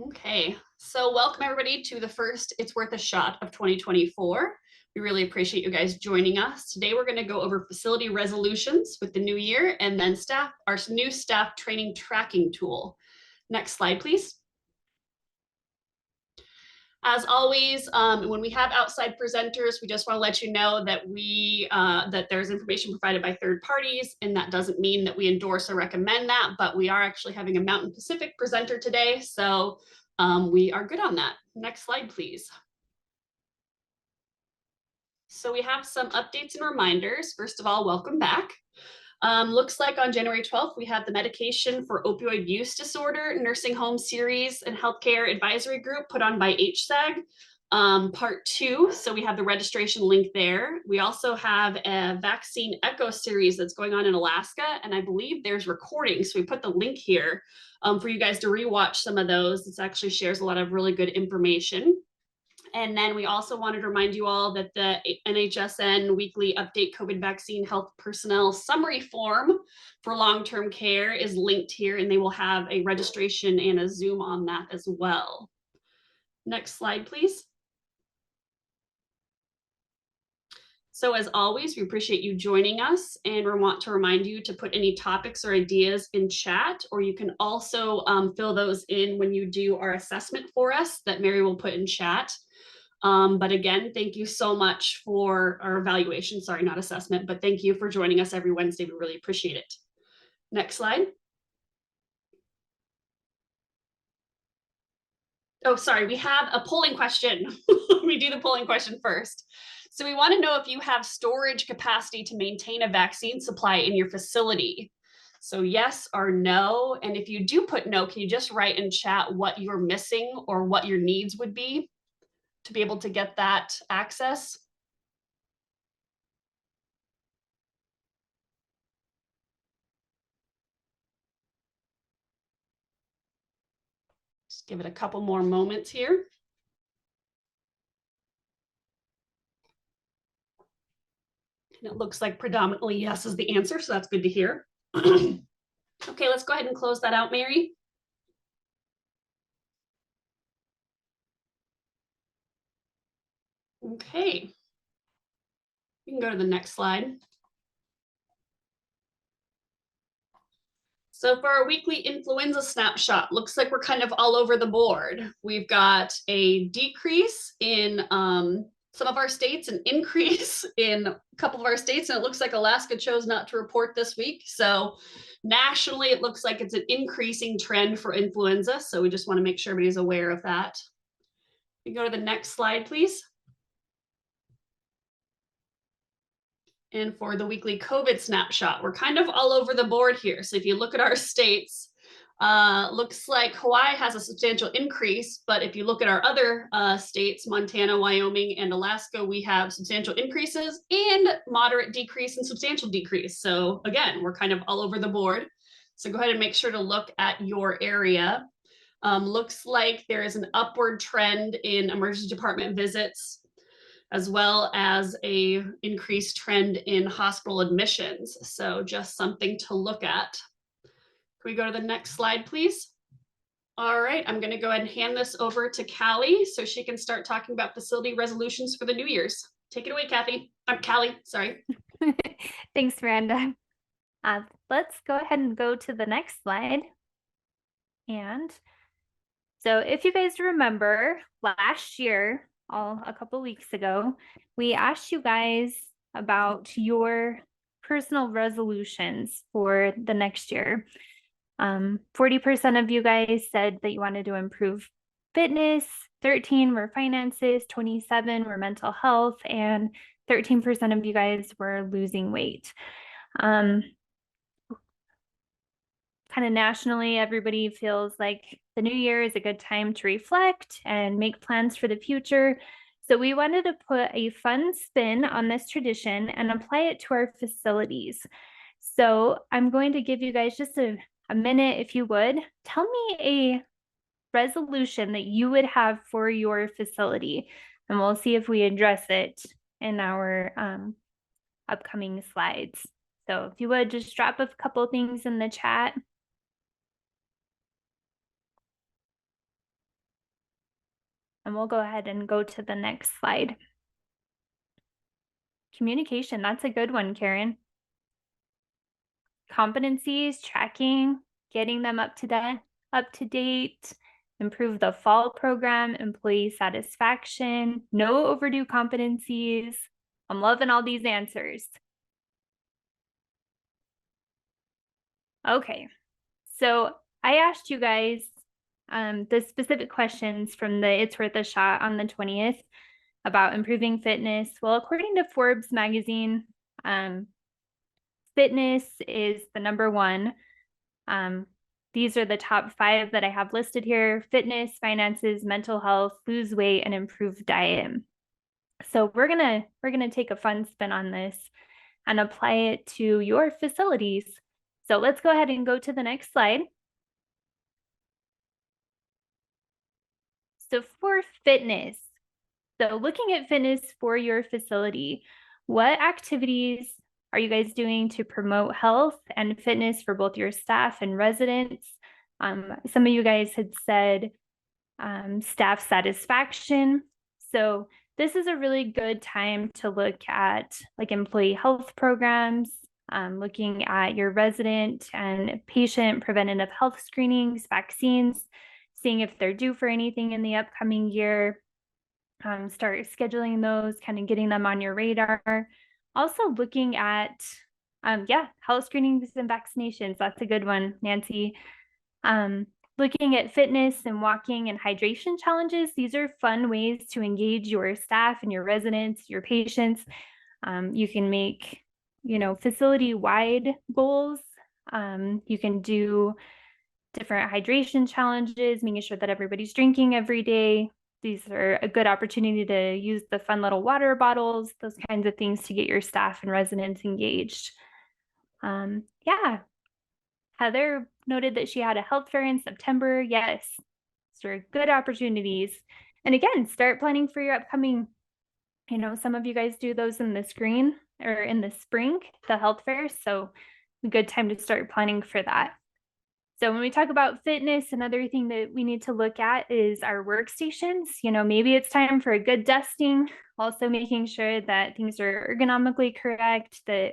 Okay, so welcome everybody to the first It's Worth a Shot of 2024. We really appreciate you guys joining us. Today we're going to go over facility resolutions with the new year and then our new staff training tracking tool. Next slide, please. As always, when we have outside presenters, we just want to let you know that that there's information provided by third parties, and that doesn't mean that we endorse or recommend that, but we are actually having a Mountain Pacific presenter today, so we are good on that. Next slide, please. So we have some updates and reminders. First of all, welcome back. Looks like on January 12th, we had the medication for opioid use disorder nursing home series and healthcare advisory group put on by HSAG, part 2. So we have the registration link there. We also have a vaccine echo series that's going on in Alaska, and I believe there's recordings. So we put the link here for you guys to rewatch some of those. This actually shares a lot of really good information. And then we also wanted to remind you all that the NHSN weekly update COVID vaccine health personnel summary form for long-term care is linked here, and they will have a registration and a Zoom on that as well. Next slide, please. So as always, we appreciate you joining us, and we want to remind you to put any topics or ideas in chat, or you can also fill those in when you do our assessment for us that Mary will put in chat. But again, thank you so much for our evaluation. Sorry, not assessment, but thank you for joining us every Wednesday. We really appreciate it. Next slide. Oh, sorry, we have a polling question. We do the polling question first. So we want to know if you have storage capacity to maintain a vaccine supply in your facility. So yes or no. And if you do put no, can you just write in chat what you're missing or what your needs would be to be able to get that access? Just give it a couple more moments here. And it looks like predominantly yes is the answer, so that's good to hear. Okay, let's go ahead and close that out, Mary. Okay. You can go to the next slide. So for our weekly influenza snapshot, looks like we're kind of all over the board. We've got a decrease in some of our states, an increase in a couple of our states, and it looks like Alaska chose not to report this week. So nationally, it looks like it's an increasing trend for influenza. So we just want to make sure everybody's aware of that. You go to the next slide, please. And for the weekly COVID snapshot, we're kind of all over the board here. So if you look at our states, looks like Hawaii has a substantial increase, but if you look at our other states, Montana, Wyoming, and Alaska, we have substantial increases and moderate decrease and substantial decrease. So again, we're kind of all over the board. So go ahead and make sure to look at your area. Looks like there is an upward trend in emergency department visits, as well as a increased trend in hospital admissions. So just something to look at. Can we go to the next slide, please? All right, I'm going to go ahead and hand this over to Callie so she can start talking about facility resolutions for the New Year's. Take it away, Kathy. I'm Callie, sorry. Thanks, Miranda. Let's go ahead and go to the next slide. And so if you guys remember last year, a couple weeks ago, we asked you guys about your personal resolutions for the next year. 40% of you guys said that you wanted to improve fitness, 13 were finances, 27 were mental health, and 13% of you guys were losing weight. Kind of nationally, everybody feels like the new year is a good time to reflect and make plans for the future. So we wanted to put a fun spin on this tradition and apply it to our facilities. So I'm going to give you guys just a minute, if you would. Tell me a resolution that you would have for your facility, and we'll see if we address it in our upcoming slides. So if you would just drop a couple things in the chat. And we'll go ahead and go to the next slide. Communication, that's a good one, Karen. Competencies, tracking, getting them up to date, improve the fall program, employee satisfaction, no overdue competencies. I'm loving all these answers. Okay, so I asked you guys the specific questions from the It's Worth a Shot on the 20th about improving fitness. Well, according to Forbes magazine, fitness is the number one. These are the top 5 that I have listed here: fitness, finances, mental health, lose weight, and improve diet. So we're gonna take a fun spin on this and apply it to your facilities. So let's go ahead and go to the next slide. So for fitness, so looking at fitness for your facility, what activities are you guys doing to promote health and fitness for both your staff and residents? Some of you guys had said staff satisfaction. So this is a really good time to look at like employee health programs, looking at your resident and patient preventative health screenings, vaccines, seeing if they're due for anything in the upcoming year. Start scheduling those, kind of getting them on your radar. Also looking at, health screenings and vaccinations. That's a good one, Nancy. Looking at fitness and walking and hydration challenges. These are fun ways to engage your staff and your residents, your patients. You can make, facility-wide goals. You can do different hydration challenges, making sure that everybody's drinking every day. These are a good opportunity to use the fun little water bottles, those kinds of things to get your staff and residents engaged. Heather noted that she had a health fair in September. Yes, these are good opportunities. And again, start planning for your upcoming, some of you guys do those in the spring, the health fairs. So a good time to start planning for that. So when we talk about fitness, another thing that we need to look at is our workstations. Maybe it's time for a good dusting, also making sure that things are ergonomically correct, that,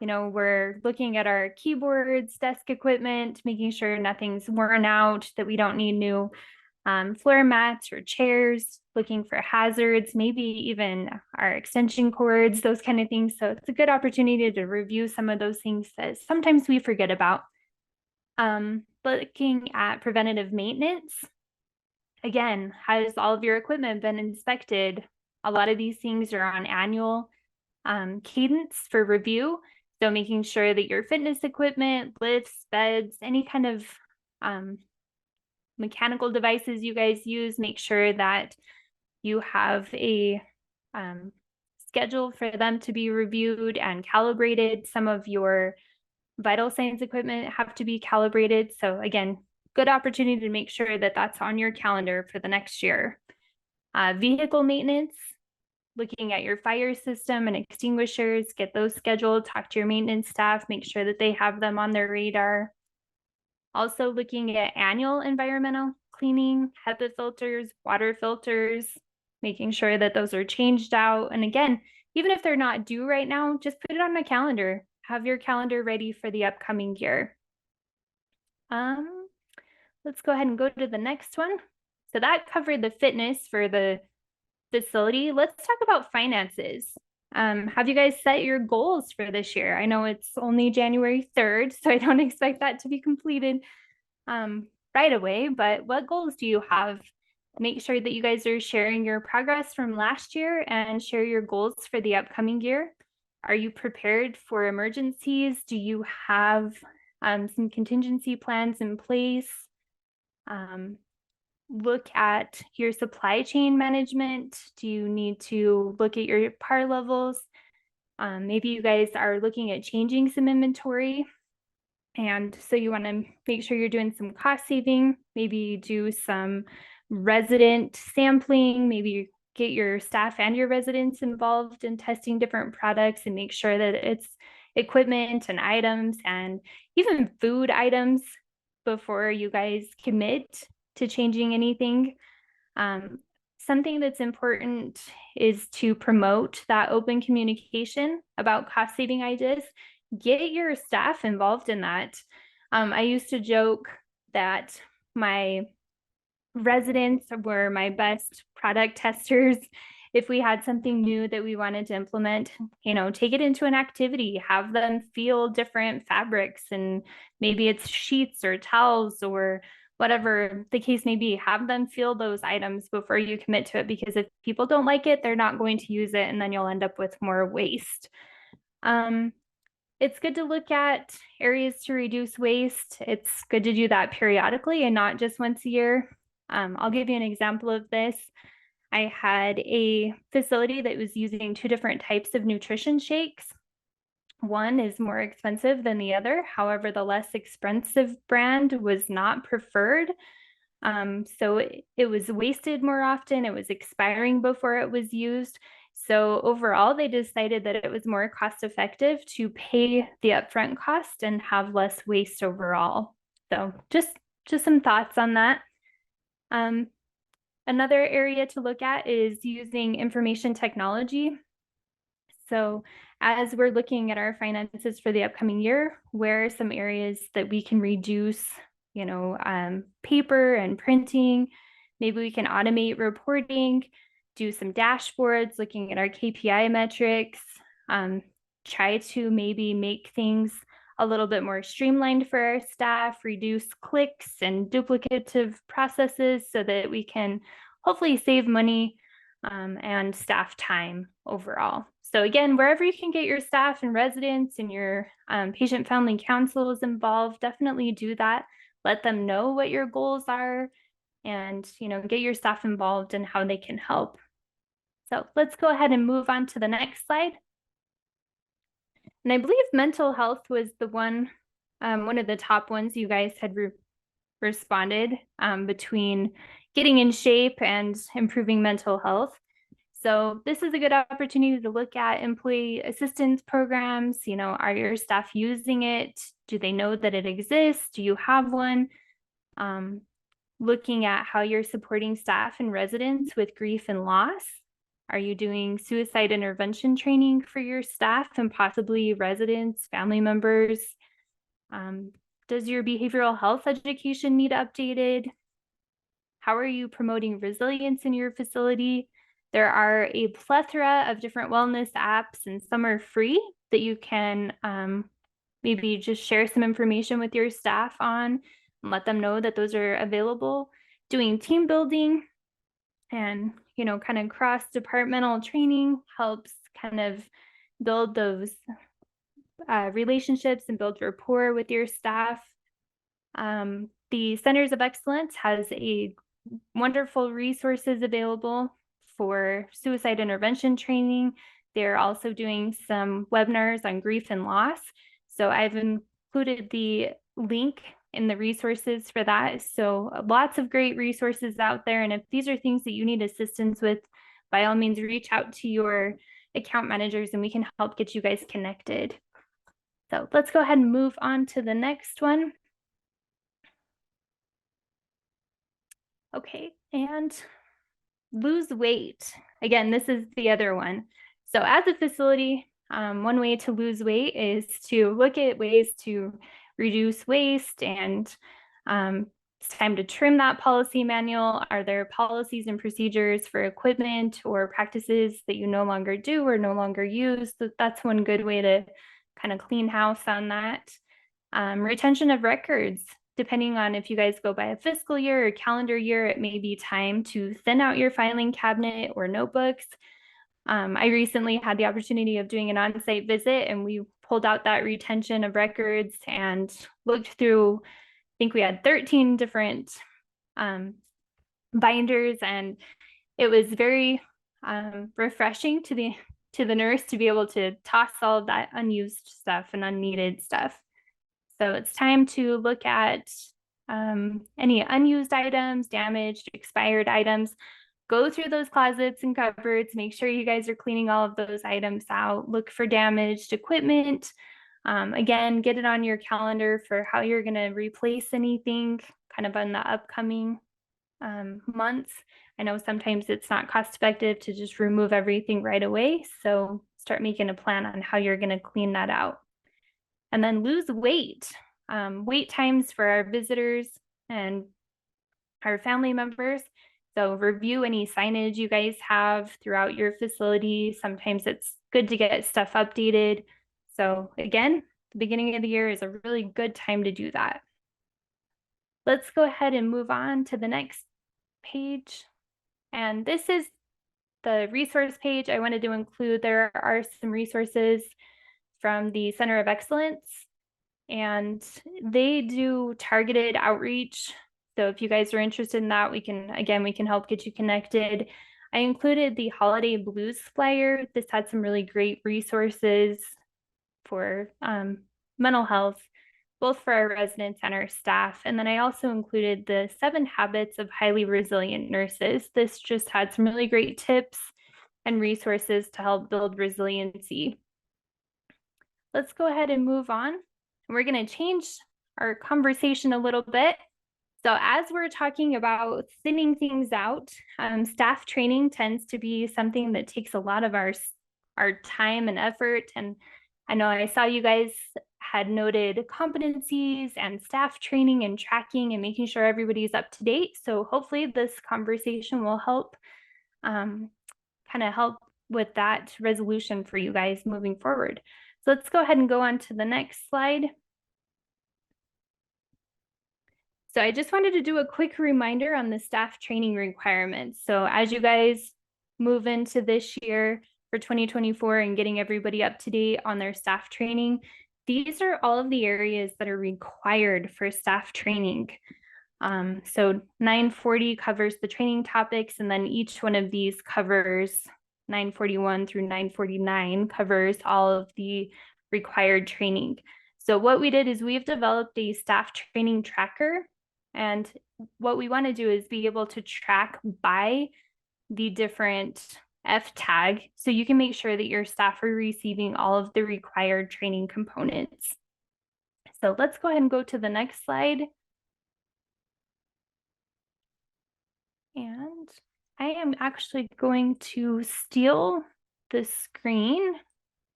we're looking at our keyboards, desk equipment, making sure nothing's worn out, that we don't need new floor mats or chairs, looking for hazards, maybe even our extension cords, those kind of things. So it's a good opportunity to review some of those things that sometimes we forget about. Looking at preventative maintenance. Again, has all of your equipment been inspected? A lot of these things are on annual cadence for review. So making sure that your fitness equipment, lifts, beds, any kind of mechanical devices you guys use, make sure that you have a schedule for them to be reviewed and calibrated. Some of your vital signs equipment have to be calibrated. So again, good opportunity to make sure that that's on your calendar for the next year. Vehicle maintenance, looking at your fire system and extinguishers, get those scheduled, talk to your maintenance staff, make sure that they have them on their radar. Also looking at annual environmental cleaning, HEPA filters, water filters, making sure that those are changed out. And again, even if they're not due right now, just put it on the calendar. Have your calendar ready for the upcoming year. Let's go ahead and go to the next one. So that covered the fitness for the facility. Let's talk about finances. Have you guys set your goals for this year? I know it's only January 3rd, so I don't expect that to be completed right away, but what goals do you have? Make sure that you guys are sharing your progress from last year and share your goals for the upcoming year. Are you prepared for emergencies? Do you have some contingency plans in place? Look at your supply chain management. Do you need to look at your par levels? Maybe you guys are looking at changing some inventory. And so you want to make sure you're doing some cost saving, maybe do some resident sampling, maybe get your staff and your residents involved in testing different products and make sure that it's equipment and items and even food items before you guys commit to changing anything. something that's important is to promote that open communication about cost saving ideas. Get your staff involved in that. I used to joke that my residents were my best product testers. If we had something new that we wanted to implement, take it into an activity, have them feel different fabrics, and maybe it's sheets or towels or whatever the case may be. Have them feel those items before you commit to it, because if people don't like it, they're not going to use it, and then you'll end up with more waste. It's good to look at areas to reduce waste. It's good to do that periodically and not just once a year. I'll give you an example of this. I had a facility that was using 2 different types of nutrition shakes. One is more expensive than the other. However, the less expensive brand was not preferred. So it was wasted more often. It was expiring before it was used. So overall, they decided that it was more cost effective to pay the upfront cost and have less waste overall. So just some thoughts on that. Another area to look at is using information technology. So as we're looking at our finances for the upcoming year, where are some areas that we can reduce, paper and printing? Maybe we can automate reporting, do some dashboards, looking at our KPI metrics, try to maybe make things a little bit more streamlined for our staff, reduce clicks and duplicative processes so that we can hopefully save money and staff time overall. So again, wherever you can get your staff and residents and your patient family councils involved, definitely do that. Let them know what your goals are, and get your staff involved in how they can help. So let's go ahead and move on to the next slide. And I believe mental health was the one of the top ones you guys had responded between getting in shape and improving mental health. So this is a good opportunity to look at employee assistance programs. Are your staff using it? Do they know that it exists? Do you have one? Looking at how you're supporting staff and residents with grief and loss. Are you doing suicide intervention training for your staff and possibly residents, family members? Does your behavioral health education need updated? How are you promoting resilience in your facility? There are a plethora of different wellness apps, and some are free that you can maybe just share some information with your staff on and let them know that those are available. Doing team building and kind of cross-departmental training helps kind of build those relationships and build rapport with your staff. The Centers of Excellence has a wonderful resources available for suicide intervention training. They're also doing some webinars on grief and loss. So I've included the link in the resources for that. So lots of great resources out there. And if these are things that you need assistance with, by all means, reach out to your account managers and we can help get you guys connected. So let's go ahead and move on to the next one. Okay, and lose weight. Again, this is the other one. So as a facility, one way to lose weight is to look at ways to reduce waste, and it's time to trim that policy manual. Are there policies and procedures for equipment or practices that you no longer do or no longer use? That's one good way to kind of clean house on that. Retention of records. Depending on if you guys go by a fiscal year or calendar year, it may be time to thin out your filing cabinet or notebooks. I recently had the opportunity of doing an on-site visit, and we pulled out that retention of records and looked through, I think we had 13 different binders, and it was very refreshing to the nurse to be able to toss all of that unused stuff and unneeded stuff. So it's time to look at any unused items, damaged, expired items. Go through those closets and cupboards, make sure you guys are cleaning all of those items out. Look for damaged equipment. Again, get it on your calendar for how you're going to replace anything kind of on the upcoming. months. I know sometimes it's not cost effective to just remove everything right away. So start making a plan on how you're going to clean that out. And then lose weight. Wait times for our visitors and our family members. So review any signage you guys have throughout your facility. Sometimes it's good to get stuff updated. So again, the beginning of the year is a really good time to do that. Let's go ahead and move on to the next page. And this is the resource page. I wanted to include, there are some resources from the Center of Excellence, and they do targeted outreach. So if you guys are interested in that, we can help get you connected. I included the Holiday Blues flyer. This had some really great resources for mental health, both for our residents and our staff. And then I also included the 7 Habits of Highly Resilient Nurses. This just had some really great tips and resources to help build resiliency. Let's go ahead and move on. We're going to change our conversation a little bit. So as we're talking about thinning things out, staff training tends to be something that takes a lot of our time and effort. And I know I saw you guys had noted competencies and staff training and tracking and making sure everybody's up to date. So hopefully this conversation will help kind of help with that resolution for you guys moving forward. So let's go ahead and go on to the next slide. So I just wanted to do a quick reminder on the staff training requirements. So as you guys move into this year for 2024 and getting everybody up to date on their staff training, these are all of the areas that are required for staff training. So 940 covers the training topics, and then each one of these covers 941 through 949 covers all of the required training. So what we did is we've developed a staff training tracker, and what we want to do is be able to track by the different F tag, so you can make sure that your staff are receiving all of the required training components. So let's go ahead and go to the next slide. And I am actually going to steal the screen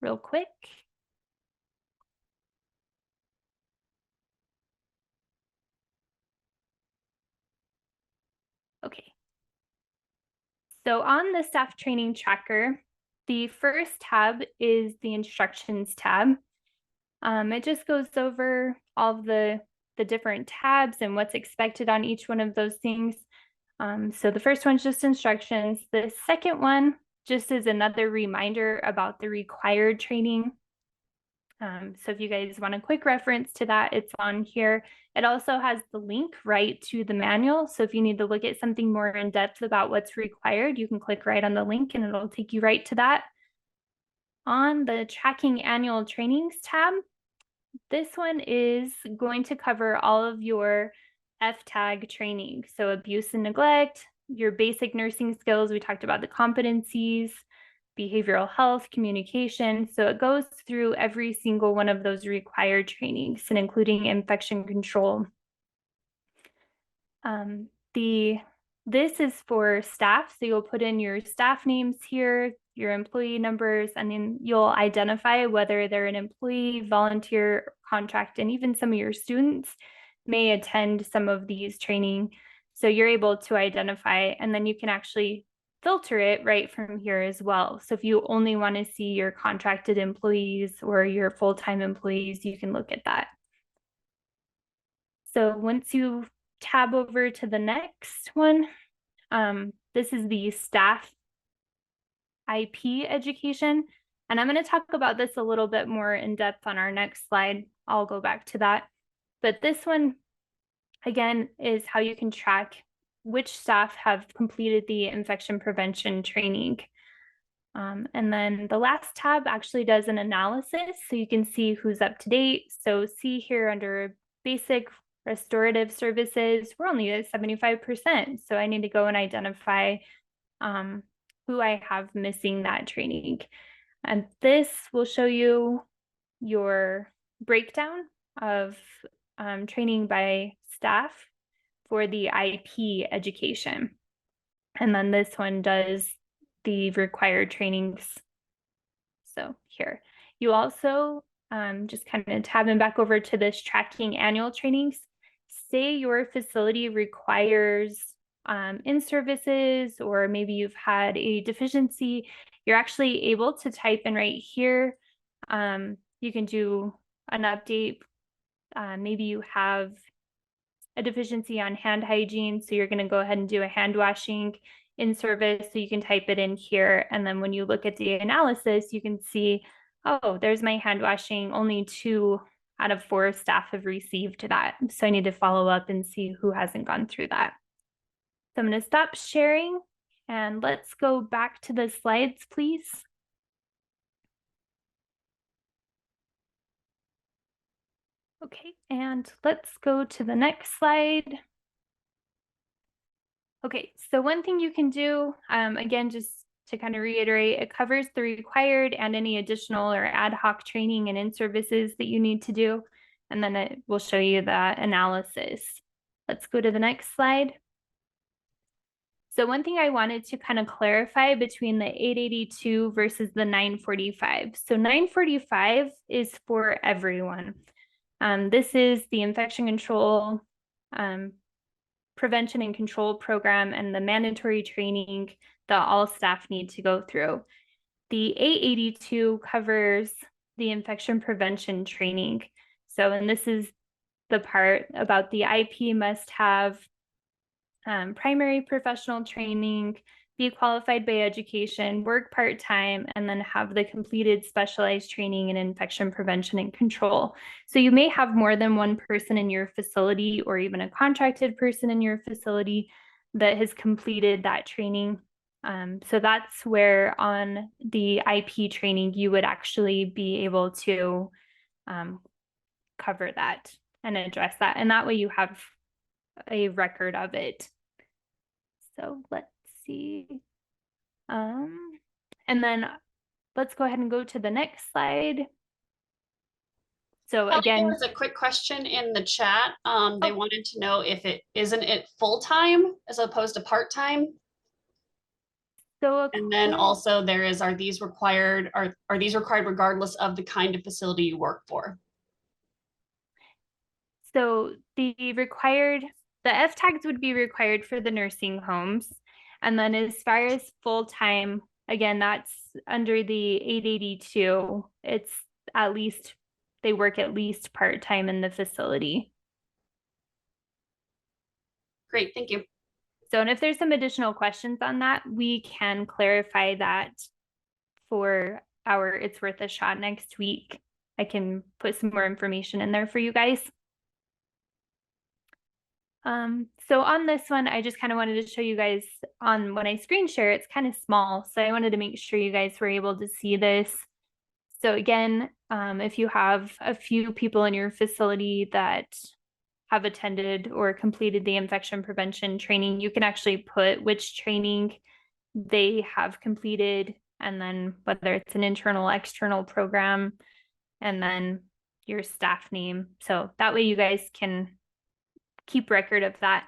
real quick. Okay. So on the staff training tracker, the first tab is the instructions tab. It just goes over all of the different tabs and what's expected on each one of those things. So the first one's just instructions. The second one just is another reminder about the required training. So if you guys want a quick reference to that, it's on here. It also has the link right to the manual. So if you need to look at something more in depth about what's required, you can click right on the link and it'll take you right to that. On the tracking annual trainings tab, this one is going to cover all of your F-tag training. So abuse and neglect, your basic nursing skills. We talked about the competencies, behavioral health, communication. So it goes through every single one of those required trainings, and including infection control. This is for staff. So you'll put in your staff names here, your employee numbers, and then you'll identify whether they're an employee, volunteer, contract, and even some of your students may attend some of these training. So you're able to identify, and then you can actually filter it right from here as well. So if you only want to see your contracted employees or your full-time employees, you can look at that. So once you tab over to the next one, this is the staff IP education. And I'm going to talk about this a little bit more in depth on our next slide. I'll go back to that. But this one, again, is how you can track which staff have completed the infection prevention training. And then the last tab actually does an analysis, so you can see who's up to date. So see here under basic restorative services, we're only at 75%. So I need to go and identify who I have missing that training. And this will show you your breakdown of training by staff. for the IP education. And then this one does the required trainings. So here, you also just kind of tabbing back over to this tracking annual trainings. Say your facility requires in-services, or maybe you've had a deficiency, you're actually able to type in right here. You can do an update. Maybe you have a deficiency on hand hygiene, so you're going to go ahead and do a hand washing in service, so you can type it in here. And then when you look at the analysis, you can see, oh, there's my hand washing. Only 2 out of 4 staff have received that. So I need to follow up and see who hasn't gone through that. So I'm going to stop sharing and let's go back to the slides, please. Okay, and let's go to the next slide. Okay, so one thing you can do, again, just to kind of reiterate, it covers the required and any additional or ad hoc training and in-services that you need to do. And then it will show you the analysis. Let's go to the next slide. So one thing I wanted to kind of clarify between the 882 versus the 945. So 945 is for everyone. This is the infection control prevention and control program and the mandatory training that all staff need to go through. The 882 covers the infection prevention training. So, and this is the part about the IP must have primary professional training, be qualified by education, work part-time, and then have the completed specialized training in infection prevention and control. So you may have more than one person in your facility, or even a contracted person in your facility that has completed that training. So that's where on the IP training, you would actually be able to cover that and address that. And that way you have a record of it. So let's see. And then let's go ahead and go to the next slide. So again, there was a quick question in the chat. They wanted to know if isn't it full-time as opposed to part-time? So and then also are these required regardless of the kind of facility you work for? So the F tags would be required for the nursing homes. And then as far as full-time, again, that's under the 882. It's at least, they work at least part-time in the facility. Great, thank you. So, and if there's some additional questions on that, we can clarify that for our It's Worth a Shot next week. I can put some more information in there for you guys. So on this one, I just kind of wanted to show you guys on when I screen share, it's kind of small. So I wanted to make sure you guys were able to see this. So again, if you have a few people in your facility that have attended or completed the infection prevention training, you can actually put which training they have completed, and then whether it's an internal, external program, and then your staff name. So that way you guys can keep record of that.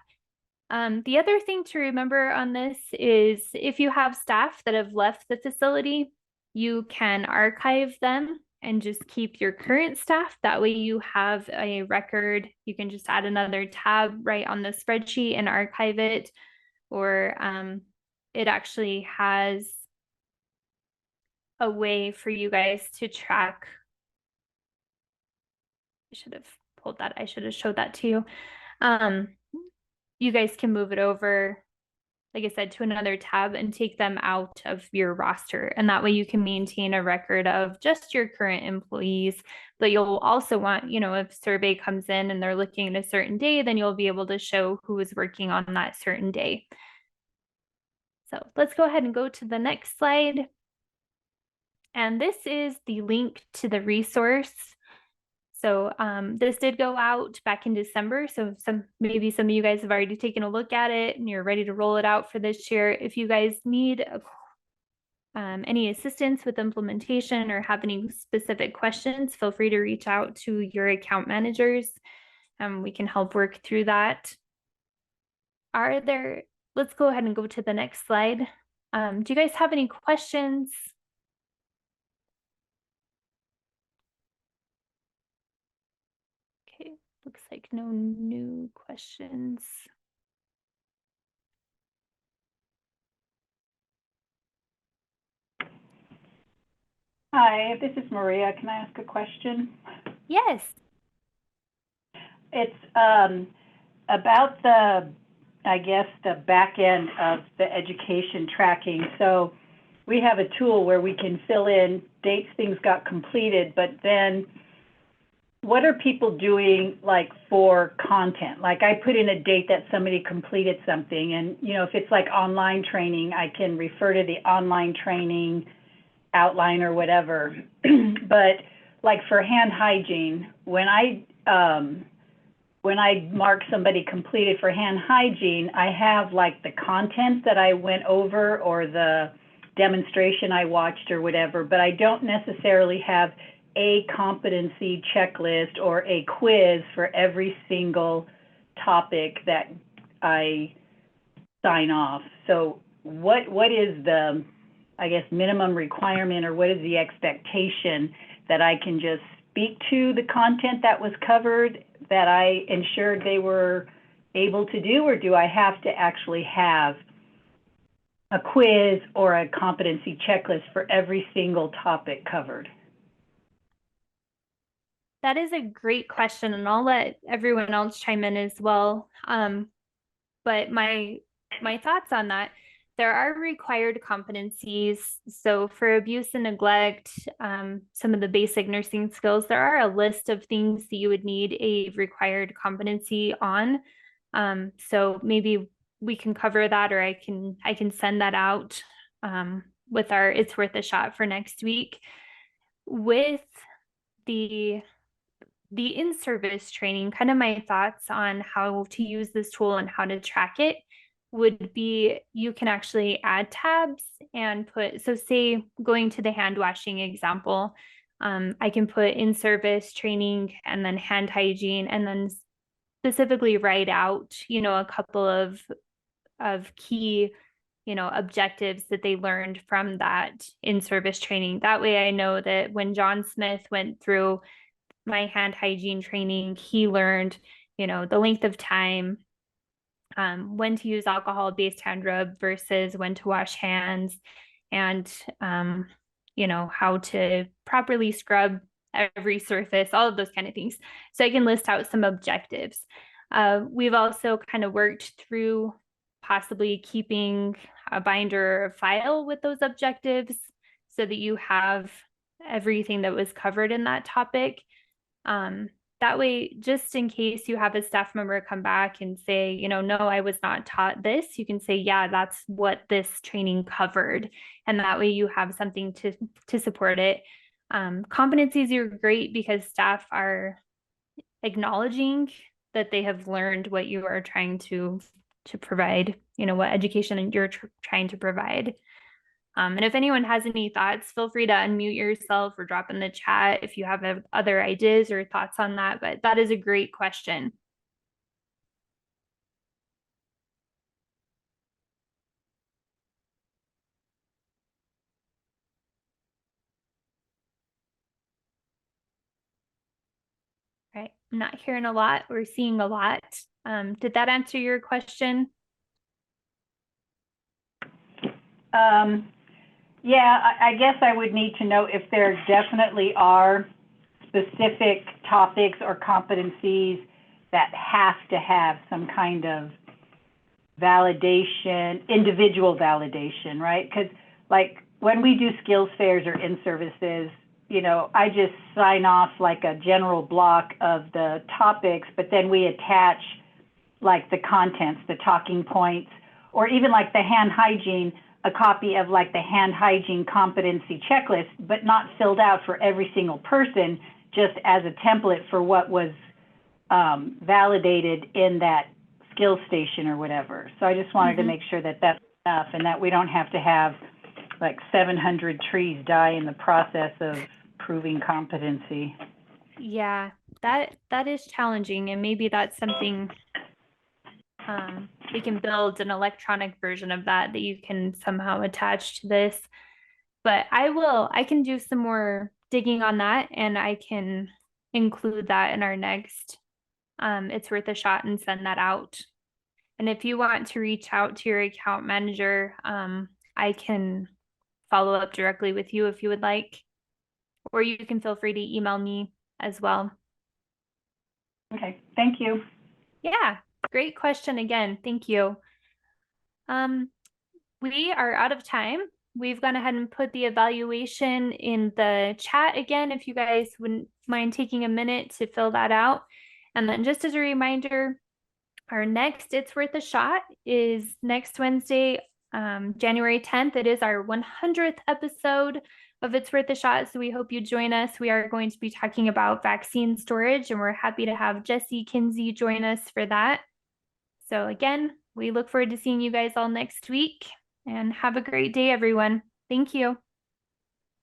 The other thing to remember on this is if you have staff that have left the facility, you can archive them and just keep your current staff. That way you have a record. You can just add another tab right on the spreadsheet and archive it. Or it actually has a way for you guys to track. I should have pulled that. I should have showed that to you. You guys can move it over, like I said, to another tab and take them out of your roster. And that way you can maintain a record of just your current employees. But you'll also want, you know, if survey comes in and they're looking at a certain day, then you'll be able to show who is working on that certain day. So let's go ahead and go to the next slide. And this is the link to the resource. So this did go out back in December. So maybe some of you guys have already taken a look at it and you're ready to roll it out for this year. If you guys need any assistance with implementation or have any specific questions, feel free to reach out to your account managers. We can help work through that. let's go ahead and go to the next slide. Do you guys have any questions? Okay, looks like no new questions. Hi, this is Maria. Can I ask a question? Yes. It's about I guess, the back end of the education tracking. So we have a tool where we can fill in dates things got completed, but then what are people doing like for content? Like I put in a date that somebody completed something, and you know, if it's like online training, I can refer to the online training outline or whatever. But like for hand hygiene, when I mark somebody completed for hand hygiene, I have like the content that I went over or the demonstration I watched or whatever, but I don't necessarily have a competency checklist or a quiz for every single topic that I sign off. So what is the, I guess, minimum requirement, or what is the expectation that I can just speak to the content that was covered that I ensured they were able to do, or do I have to actually have a quiz or a competency checklist for every single topic covered? That is a great question, and I'll let everyone else chime in as well. But my thoughts on that, there are required competencies. So for abuse and neglect, some of the basic nursing skills, there are a list of things that you would need a required competency on. So maybe we can cover that, or I can send that out with our It's Worth a Shot for next week. With the in-service training, kind of my thoughts on how to use this tool and how to track it would be, you can actually add tabs and put, so say going to the hand washing example, I can put in-service training and then hand hygiene, and then specifically write out, you know, a couple of key, you know, objectives that they learned from that in-service training. That way I know that when John Smith went through my hand hygiene training, he learned, you know, the length of time, when to use alcohol-based hand rub versus when to wash hands, and you know, how to properly scrub every surface, all of those kind of things. So I can list out some objectives. We've also kind of worked through possibly keeping a binder or file with those objectives so that you have everything that was covered in that topic. That way, just in case you have a staff member come back and say, you know, no, I was not taught this, you can say, yeah, that's what this training covered. And that way you have something to support it. Competencies are great because staff are acknowledging that they have learned what you are trying to provide, you know, what education you're trying to provide. And if anyone has any thoughts, feel free to unmute yourself or drop in the chat if you have other ideas or thoughts on that. But that is a great question. All right, I'm not hearing a lot. We're seeing a lot. Did that answer your question? Yeah, I guess I would need to know if there definitely are specific topics or competencies that have to have some kind of validation, individual validation, right? Because like when we do skills fairs or in-services, you know, I just sign off like a general block of the topics, but then we attach like the contents, the talking points, or even like the hand hygiene, a copy of like the hand hygiene competency checklist, but not filled out for every single person, just as a template for what was validated in that skill station or whatever. So I just wanted to make sure that that's enough, and that we don't have to have like 700 trees die in the process of proving competency. Yeah, that is challenging, and maybe that's something we can build an electronic version of that you can somehow attach to this. But I can do some more digging on that, and I can include that in our next It's Worth a Shot and send that out. And if you want to reach out to your account manager, I can follow up directly with you if you would like, or you can feel free to email me as well. Okay, thank you. Yeah, great question again. Thank you. We are out of time. We've gone ahead and put the evaluation in the chat again, if you guys wouldn't mind taking a minute to fill that out. And then just as a reminder, our next It's Worth a Shot is next Wednesday, January 10th. It is our 100th episode of It's Worth a Shot, so we hope you join us. We are going to be talking about vaccine storage, and we're happy to have Jesse Kinsey join us for that. So again, we look forward to seeing you guys all next week, and have a great day, everyone. Thank you.